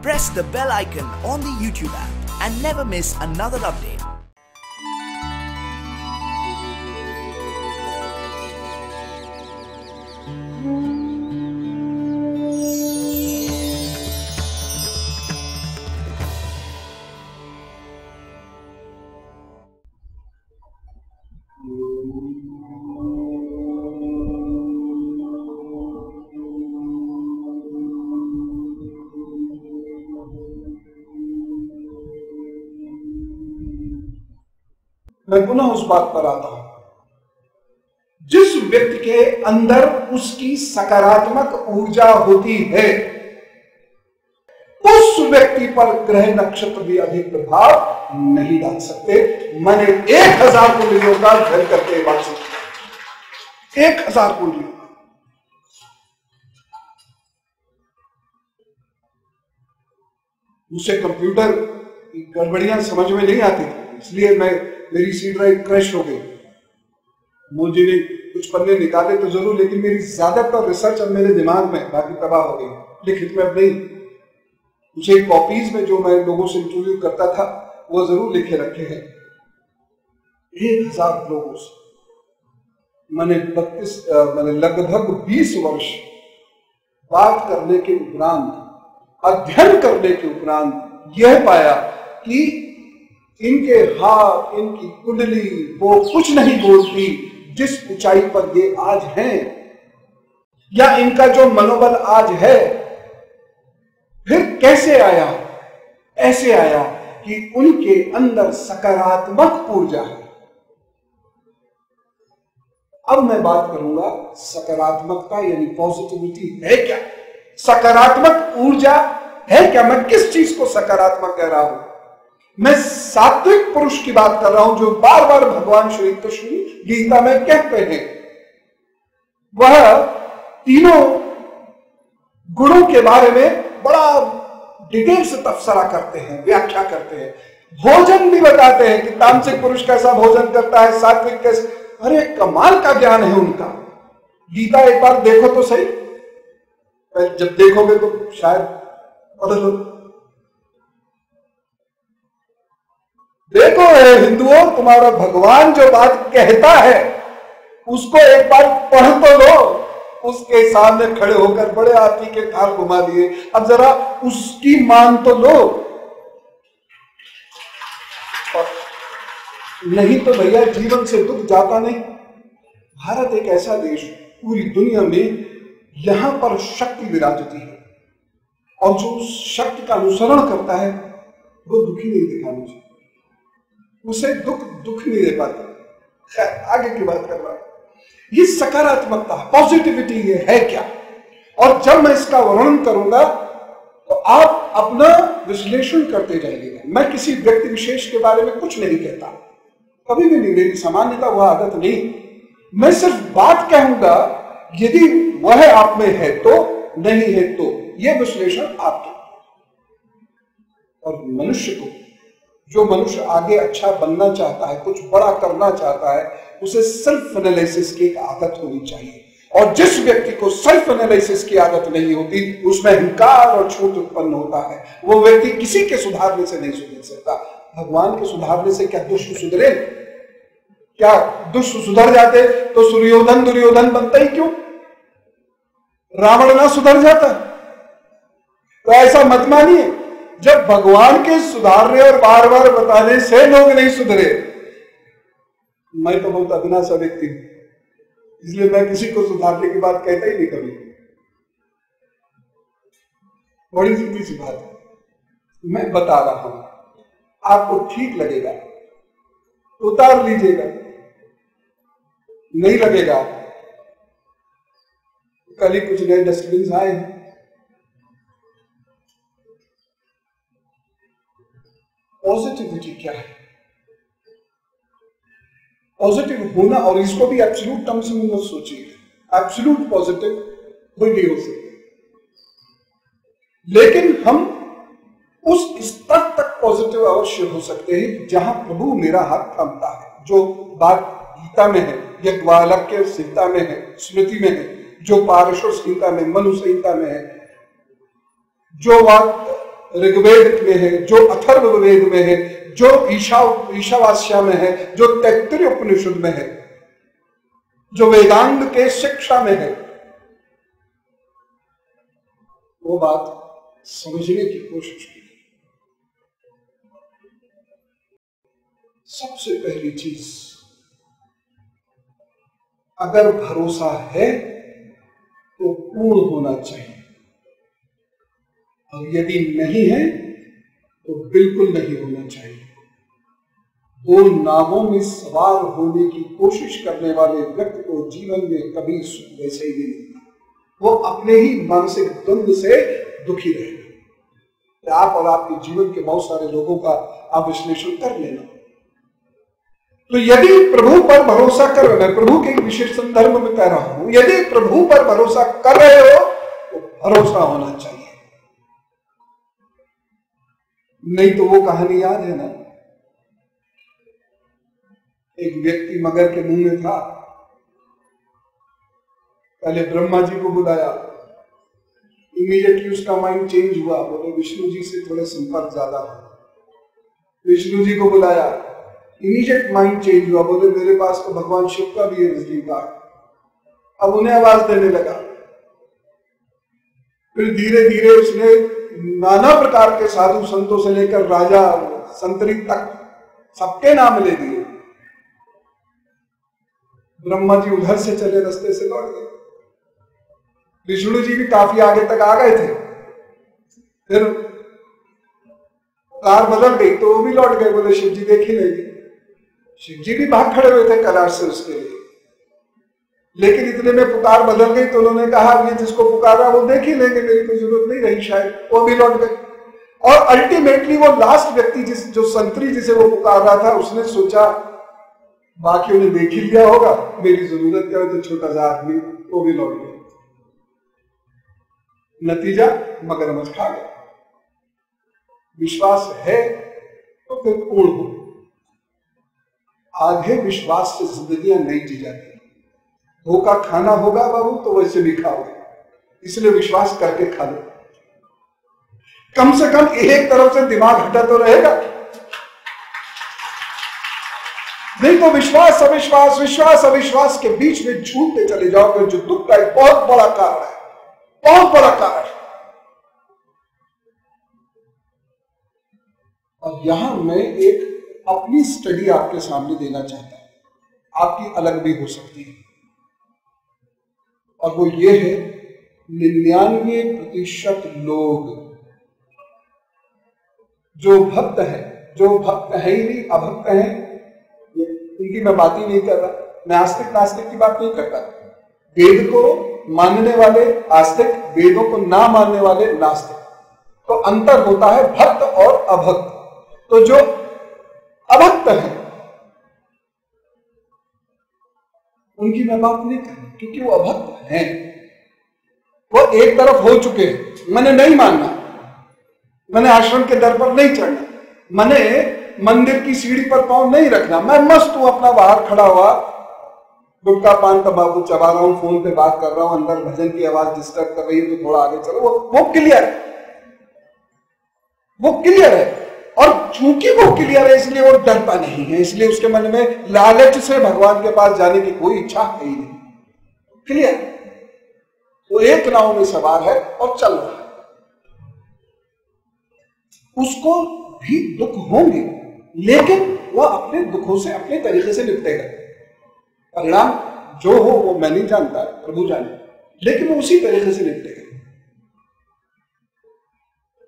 Press the bell icon on the YouTube app and never miss another update. मैं पुनः उस बात पर आता हूं, जिस व्यक्ति के अंदर उसकी सकारात्मक ऊर्जा होती है उस व्यक्ति पर ग्रह नक्षत्र भी अधिक प्रभाव नहीं डाल सकते। मैंने 1000 कुंडलियों का अध्ययन करके बात सुनी, 1000 कुंडलियों। मुझसे कंप्यूटर की गड़बड़ियां समझ में नहीं आती थी, इसलिए मेरी सी ड्राइव क्रैश हो गई। मोदी ने कुछ पन्ने निकाले तो जरूर, लेकिन मेरी ज्यादातर रिसर्च अब मेरे दिमाग में, बाकी तबाह हो गई, लिखित में अब नहीं। कुछ एक कॉपीज में जो मैं लोगों से इंटरव्यू करता था वो जरूर लिखे रखे हैं। 1000 लोगों से मैंने लगभग 20 वर्ष बात करने के उपरांत, अध्ययन करने के उपरांत यह पाया कि इनके हाथ, इनकी कुंडली वो कुछ नहीं बोलती जिस ऊंचाई पर ये आज हैं, या इनका जो मनोबल आज है फिर कैसे आया? ऐसे आया कि उनके अंदर सकारात्मक ऊर्जा है। अब मैं बात करूंगा सकारात्मकता यानी पॉजिटिविटी है क्या, सकारात्मक ऊर्जा है क्या। मैं किस चीज को सकारात्मक कह रहा हूं? मैं सात्विक पुरुष की बात कर रहा हूं, जो बार बार भगवान श्री कृष्ण गीता में कहते हैं। वह तीनों गुणों के बारे में बड़ा डिटेल से तबसरा करते हैं, व्याख्या करते हैं, भोजन भी बताते हैं कि तामसिक पुरुष कैसा भोजन करता है, सात्विक कैसे। अरे कमाल का ज्ञान है उनका। गीता एक बार देखो तो सही, जब देखोगे तो शायद पता लो। देखो हिंदुओं, तुम्हारा भगवान जो बात कहता है उसको एक बार पढ़ तो लो। उसके सामने खड़े होकर बड़े आदमी के ताल घुमा दिए, अब जरा उसकी मान तो लो। नहीं तो भैया जीवन से दुख जाता नहीं। भारत एक ऐसा देश पूरी दुनिया में यहां पर शक्ति विराजती है, और जो उस शक्ति का अनुसरण करता है वो दुखी नहीं दिखाना चाहिए, उसे दुख नहीं दे पाता। खैर आगे की बात कर रहा हूं। ये सकारात्मकता, पॉजिटिविटी ये है क्या? और जब मैं इसका वर्णन करूंगा तो आप अपना विश्लेषण करते जाइएगा। मैं किसी व्यक्ति विशेष के बारे में कुछ नहीं कहता, कभी भी नहीं, मेरी सामान्यता वह आदत नहीं। मैं सिर्फ बात कहूंगा, यदि वह आप में है तो, नहीं है तो यह विश्लेषण आपका। और मनुष्य को, जो मनुष्य आगे अच्छा बनना चाहता है, कुछ बड़ा करना चाहता है, उसे सेल्फ एनालिसिस की एक आदत होनी चाहिए। और जिस व्यक्ति को सेल्फ एनालिसिस की आदत नहीं होती, उसमें अहंकार और छूट उत्पन्न होता है। वो व्यक्ति किसी के सुधारने से नहीं सुधर सकता। भगवान के सुधारने से क्या दुष्ट सुधरे? क्या दुष्ट सुधर जाते तो सूर्योधन दुर्योधन बनता ही क्यों? रावण ना सुधर जाता? तो ऐसा मत मानिए, जब भगवान के सुधारने और बार बार बताने से लोग नहीं सुधरे। मैं तो बहुत अदना सा व्यक्ति हूं, इसलिए मैं किसी को सुधारने की बात कहता ही नहीं कभी। बड़ी सीधी सी बात है, मैं बता रहा हूं, आपको ठीक लगेगा तो उतार लीजिएगा, नहीं लगेगा। कल ही कुछ नए डस्टबिन आए हैं, पॉजिटिविटी क्या है? पॉजिटिव होना, और इसको भी एब्सोल्यूट टर्म्स में मत सोचिए, एब्सोल्यूट पॉजिटिव कोई नहीं हो सकता, लेकिन हम उस स्तर तक पॉजिटिव अवश्य हो सकते हैं जहां प्रभु मेरा हाथ थामता है। जो बात गीता में है, याज्ञवल्क्य संहिता में है, स्मृति में है, जो पारशुर संहिता में, मनु संहिता में है, जो बात ऋग्वेद में है, जो अथर्ववेद में है, जो ईशावास्या में है, जो तैत्तिरीय उपनिषद में है, जो वेदांत के शिक्षा में है, वो बात समझने की कोशिश की। सबसे पहली चीज, अगर भरोसा है तो पूर्ण होना चाहिए, और यदि नहीं है तो बिल्कुल नहीं होना चाहिए। दो नावों में सवार होने की कोशिश करने वाले व्यक्ति को जीवन में कभी सुख वैसे ही नहीं मिलता, वो अपने ही मानसिक द्वंद्व से दुखी रहेगा। आप और आपके जीवन के बहुत सारे लोगों का आप विश्लेषण कर लेना। तो यदि प्रभु पर भरोसा कर रहे, मैं प्रभु के विशेष संदर्भ में कह रहा हूं, यदि प्रभु पर भरोसा कर रहे हो तो भरोसा होना चाहिए। नहीं तो वो कहानी याद है ना, एक व्यक्ति मगर के मुंह में था, पहले ब्रह्मा जी को बुलाया, इमीडिएटली उसका माइंड चेंज हुआ, बोले विष्णु जी से थोड़े संपर्क ज्यादा है। विष्णु जी को बुलाया, इमीडिएट माइंड चेंज हुआ, बोले मेरे पास तो भगवान शिव का भी है नजदीक का। अब उन्हें आवाज देने लगा। फिर धीरे धीरे उसने नाना प्रकार के साधु संतों से लेकर राजा संतरी तक सबके नाम ले दिए। ब्रह्मा जी उधर से चले रास्ते से लौट गए, विष्णु जी भी काफी आगे तक आ गए थे। फिर कार बदल गई तो वो भी लौट गए, बोले शिव जी देख ही लेंगे। शिव जी भी भाग खड़े हुए थे कैलाश से उसके लिए, लेकिन इतने में पुकार बदल गई तो उन्होंने कहा ये जिसको पुकारा वो देख ही लेंगे, मेरी कोई जरूरत नहीं रही शायद, वो भी लौट गए। और अल्टीमेटली वो लास्ट व्यक्ति जो संतरी जिसे वो पुकार रहा था, उसने सोचा बाकी उन्हें देख ही लिया होगा, मेरी जरूरत क्या है, तो छोटा सा आदमी, वो भी लौट गया। नतीजा मगरमच्छ खा गया। विश्वास है तो फिर पूर्ण हो। आधे विश्वास से जिंदगियां नहीं जी जाती। धोखा खाना होगा बाबू तो वैसे भी खाओगे, इसलिए विश्वास करके खा लो। कम से कम एक तरफ से दिमाग हटा तो रहेगा, नहीं तो विश्वास अविश्वास, विश्वास अविश्वास के बीच में झूठते चले जाओगे, जो दुख का एक बहुत बड़ा कारण है, बहुत बड़ा कारण। और यहां मैं एक अपनी स्टडी आपके सामने देना चाहता हूं, आपकी अलग भी हो सकती है, और वो ये है 99% लोग जो भक्त है ही नहीं, अभक्त हैं, उनकी मैं बात ही नहीं कर रहा। मैं आस्तिक नास्तिक की बात नहीं करता। वेद को मानने वाले आस्तिक, वेदों को ना मानने वाले नास्तिक, तो अंतर होता है भक्त और अभक्त। तो जो अभक्त है उनकी मैं बात नहीं कर रहा, क्योंकि वो अभक्त हैं, वो एक तरफ हो चुके हैं। मैंने नहीं मानना, मैंने आश्रम के दर पर नहीं चढ़ना, मैंने मंदिर की सीढ़ी पर पांव नहीं रखना, मैं मस्त हूं अपना बाहर खड़ा हुआ, गुटखा पान तंबाकू चबा रहा हूं, फोन पे बात कर रहा हूं, अंदर भजन की आवाज डिस्टर्ब कर रही है तो थोड़ा आगे चलो, वो क्लियर है, वो क्लियर है। और चूंकि वो क्लियर है इसलिए वो डरता नहीं है, इसलिए उसके मन में लालच से भगवान के पास जाने की कोई इच्छा है ही नहीं। क्लियर, वो एक नाव में सवार है और चल रहा है। उसको भी दुख होंगे, लेकिन वह अपने दुखों से अपने तरीके से निपटेगा। परिणाम जो हो वो मैं नहीं जानता, प्रभु जाने, लेकिन वो उसी तरीके से निपटेगा।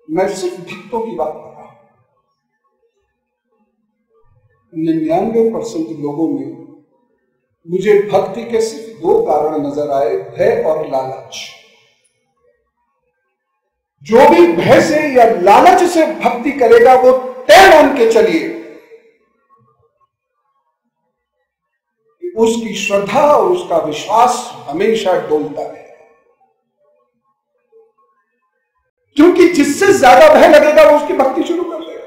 मैं सिर्फ भक्तों की बात कर रहा हूं। 99% लोगों में मुझे भक्ति के सिर्फ 2 कारण नजर आए, भय और लालच। जो भी भय से या लालच से भक्ति करेगा वो तय मान के चलिए उसकी श्रद्धा और उसका विश्वास हमेशा डोलता रहे, क्योंकि जिससे ज्यादा भय लगेगा वो उसकी भक्ति शुरू कर देगा।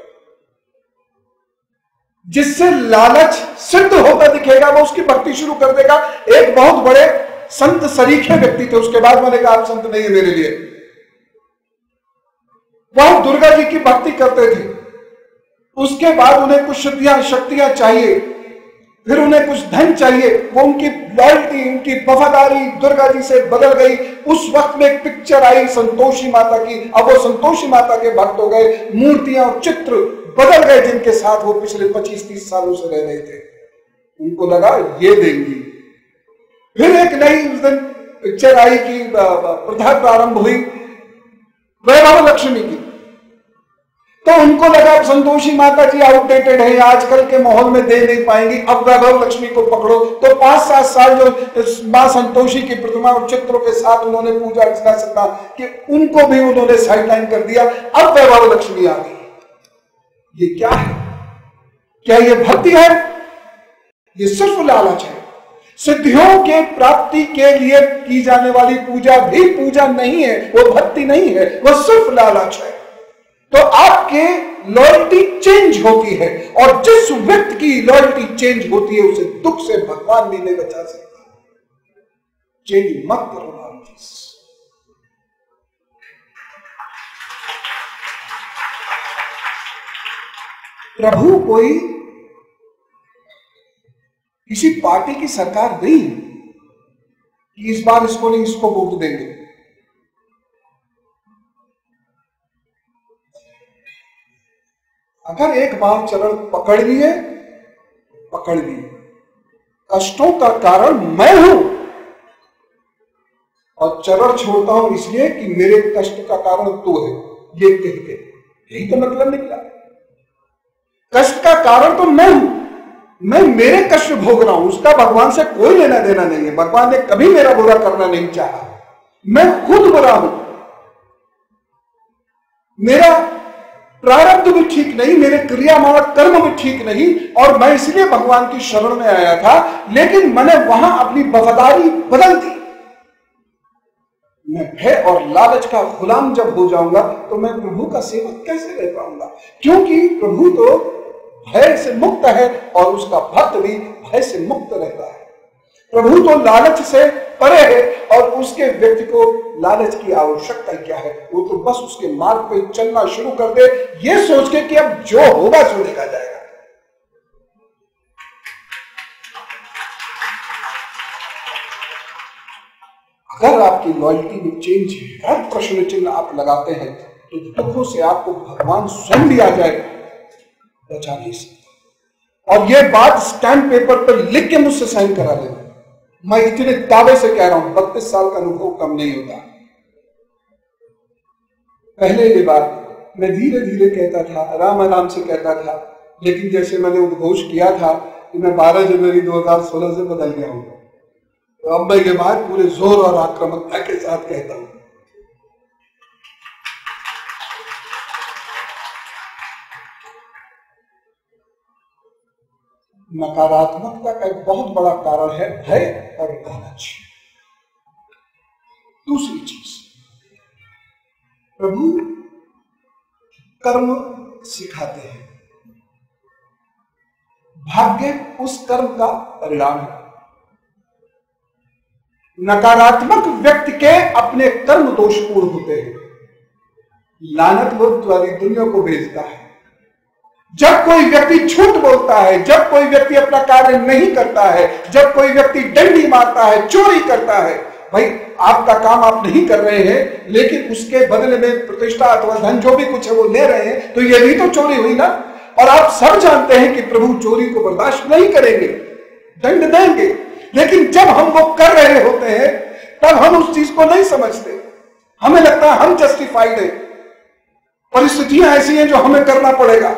जिससे लालच सिद्ध होता दिखेगा वो उसकी भक्ति शुरू कर देगा। एक बहुत बड़े संत सरीखे व्यक्ति थे, उसके बाद मैंने कहा आप संत नहीं है मेरे लिए, वह दुर्गा जी की भक्ति करते थे। उसके बाद उन्हें कुछ शक्तियां चाहिए, फिर उन्हें कुछ धन चाहिए। वो उनकी लॉयल्टी, उनकी वफादारी दुर्गा जी से बदल गई। उस वक्त में एक पिक्चर आई संतोषी माता की। अब वो संतोषी माता के भक्त हो गए। मूर्तियां और चित्र बदल गए जिनके साथ वो पिछले 25-30 सालों से रह रहे थे। उनको लगा ये देंगी। फिर एक नई उस दिन पिक्चर आई कि प्रथा प्रारंभ हुई वैभव लक्ष्मी की। तो उनको लगा संतोषी माता जी आउटडेटेड है, आजकल के माहौल में दे नहीं पाएंगी, अब वैभव लक्ष्मी को पकड़ो। तो 5-7 साल जो मां संतोषी की प्रतिमा और चित्रों के साथ उन्होंने पूजा अर्चना करना कि उनको भी उन्होंने साइडलाइन कर दिया। अब वैभव लक्ष्मी आ गई। ये क्या है? क्या ये भक्ति है? ये सिर्फ लालच है। सिद्धियों के प्राप्ति के लिए की जाने वाली पूजा भी पूजा नहीं है, वो भक्ति नहीं है, वो सिर्फ लालच है। तो आपके लॉयल्टी चेंज होती है, और जिस व्यक्ति की लॉयल्टी चेंज होती है उसे दुख से भगवान भी नहीं बचा सकता। चेंज मत करो लॉयल्टी। प्रभु कोई किसी पार्टी की सरकार नहीं कि इस बार इसको नहीं इसको वोट देंगे। अगर एक बार चरण पकड़ लिए, कष्टों का कारण मैं हूं, और चरण छोड़ता हूं इसलिए कि मेरे कष्ट का कारण तू है, ये कह के, यही तो मतलब निकला। कष्ट का कारण तो मैं हूं, मैं मेरे कष्ट भोग रहा हूं, उसका भगवान से कोई लेना देना नहीं है। भगवान ने कभी मेरा बुरा करना नहीं चाहा, मैं खुद बुरा हूं। मेरा प्रारब्ध भी ठीक नहीं, मेरे क्रियामाण कर्म भी ठीक नहीं, और मैं इसलिए भगवान की शरण में आया था, लेकिन मैंने वहां अपनी वफादारी बदल दी। मैं भय और लालच का गुलाम जब हो जाऊंगा तो मैं प्रभु का सेवक कैसे रह पाऊंगा? क्योंकि प्रभु तो भय से मुक्त है और उसका भक्त भी भय से मुक्त रहता है। प्रभु तो लालच से परे है, और उसके व्यक्ति को लालच की आवश्यकता क्या है? वो तो बस उसके मार्ग पे चलना शुरू कर दे, ये सोच के कि अब जो होगा सो देखा जाएगा। अगर आपकी लॉयल्टी में चेंज है, हर प्रश्न चिन्ह आप लगाते हैं, तो दुखों से आपको भगवान स्वयं भी आ जाएगा, बचा नहीं सकता। और ये बात स्टैम्प पेपर पर लिख के मुझसे साइन करा लेना। मैं इतने दावे से कह रहा हूं, 32 साल का अनुभव कम नहीं होता। पहले ये बात मैं धीरे धीरे कहता था, आराम आराम से कहता था, लेकिन जैसे मैंने उद्घोष किया था कि मैं 12 जनवरी 2016 से बदल गया हूं, तो अब मैं ये बात पूरे जोर और आक्रामकता के साथ कहता हूं। नकारात्मकता का एक बहुत बड़ा कारण है भय और लालच। दूसरी चीज, प्रभु कर्म सिखाते हैं, भाग्य उस कर्म का परिणाम है। नकारात्मक व्यक्ति के अपने कर्म दोषपूर्ण होते हैं, लानत बुद्ध वाली दुनिया को भेजता है। जब कोई व्यक्ति झूठ बोलता है, जब कोई व्यक्ति अपना कार्य नहीं करता है, जब कोई व्यक्ति डंडी मारता है, चोरी करता है, भाई आपका काम आप नहीं कर रहे हैं, लेकिन उसके बदले में प्रतिष्ठा अथवा धन जो भी कुछ है वो ले रहे हैं, तो ये भी तो चोरी हुई ना। और आप सब जानते हैं कि प्रभु चोरी को बर्दाश्त नहीं करेंगे, दंड देंगे। लेकिन जब हम वो कर रहे होते हैं तब हम उस चीज को नहीं समझते, हमें लगता है हम जस्टिफाइड है, परिस्थितियां ऐसी हैं जो हमें करना पड़ेगा।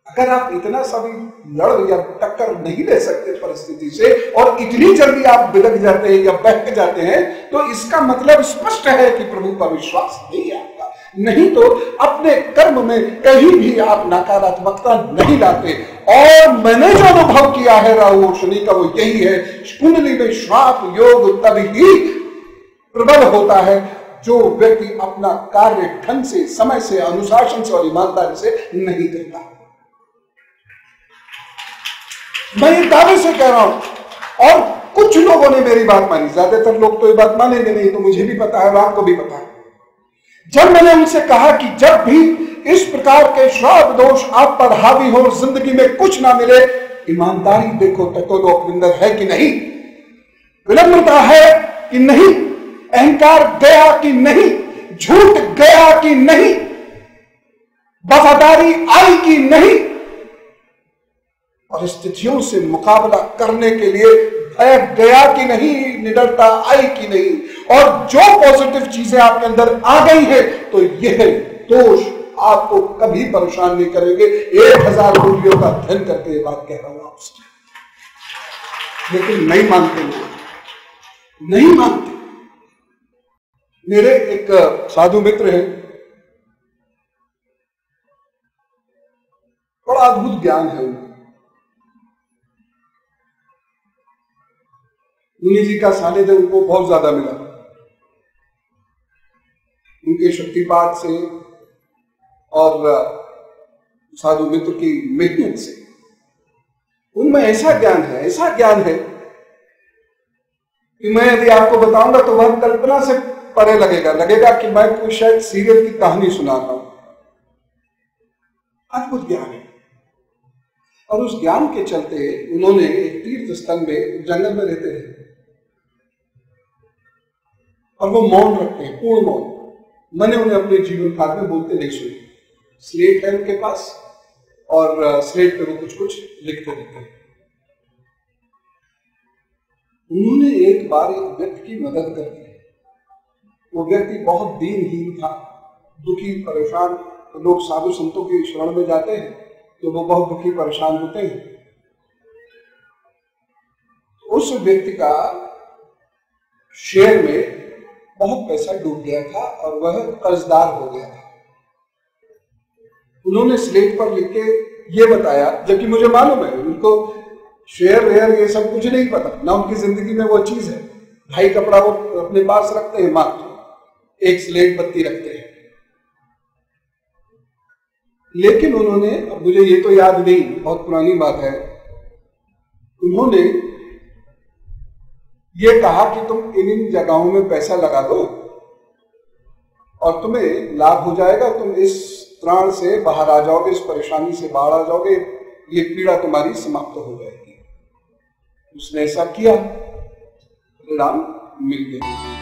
अगर आप इतना सभी लड़ या टक्कर नहीं ले सकते परिस्थिति से, और इतनी जल्दी आप बिलक जाते हैं या बहक जाते हैं, तो इसका मतलब स्पष्ट है कि प्रभु पर विश्वास नहीं है आपका। नहीं तो अपने कर्म में कहीं भी आप नकारात्मकता नहीं लाते। और मैंने जो अनुभव किया है राहु और शनि का, वो यही है, कुंडली में श्राप योग तभी प्रबल होता है जो व्यक्ति अपना कार्य ढंग से, समय से, अनुशासन से और ईमानदारी से नहीं करता। मैं ये दावे से कह रहा हूं, और कुछ लोगों ने मेरी बात मानी, ज्यादातर लोग तो ये बात मानेंगे नहीं, तो मुझे भी पता है और आपको भी पता है। जब मैंने उनसे कहा कि जब भी इस प्रकार के श्राप दोष आप पर हावी हो, जिंदगी में कुछ ना मिले, ईमानदारी देखो टटोलो अपने है कि नहीं, विनम्रता है कि नहीं, अहंकार गया कि नहीं, झूठ गया कि नहीं, वफादारी आई कि नहीं, और स्थितियों से मुकाबला करने के लिए भय गया कि नहीं, निडरता आई कि नहीं, और जो पॉजिटिव चीजें आपके अंदर आ गई है तो यह दोष आपको कभी परेशान नहीं करेंगे। 1000 मूल्यों का अध्ययन करके ये बात कह रहा हूं आपसे, लेकिन नहीं मानते लोग, नहीं मानते। मेरे एक साधु मित्र हैं, बड़ा अद्भुत ज्ञान है उनका। मुनि जी का सानिध्य उनको बहुत ज्यादा मिला, उनके शक्तिपात से और साधु मित्र की मेहनत से। उनमें ऐसा ज्ञान है कि मैं यदि आपको बताऊंगा तो वह कल्पना से परे लगेगा कि मैं कोई शायद सीरियल की कहानी सुना रहा हूं। अद्भुत ज्ञान है, और उस ज्ञान के चलते उन्होंने एक तीर्थ स्थल में, जंगल में रहते हैं, और वो मौन रखते हैं, पूर्ण मौन। मैंने उन्हें अपने जीवन काल में बोलते नहीं सुने। स्लेट है उनके पास, और स्लेट पे वो कुछ कुछ लिखते रहते हैं। उन्होंने एक बार एक व्यक्ति की मदद कर दी। वो व्यक्ति बहुत दीनहीन था, दुखी परेशान। तो लोग साधु संतों की शरण में जाते हैं तो वो बहुत दुखी परेशान होते हैं। उस व्यक्ति का शेयर में बहुत पैसा डूब गया था और वह कर्जदार हो गया था। उन्होंने स्लेट पर लिख के ये बताया, जबकि मुझे मालूम है उनको शेयर वेयर ये सब कुछ नहीं पता, ना उनकी जिंदगी में वो चीज है। भाई कपड़ा वो अपने पास रखते हैं, मात्र एक स्लेट बत्ती रखते हैं। लेकिन उन्होंने, अब मुझे ये तो याद नहीं, बहुत पुरानी बात है, उन्होंने ये कहा कि तुम इन जगहों में पैसा लगा दो और तुम्हें लाभ हो जाएगा, तुम इस त्राण से बाहर आ जाओगे, इस परेशानी से बाहर आ जाओगे, ये पीड़ा तुम्हारी समाप्त हो जाएगी। उसने ऐसा किया, परिणाम मिल गया।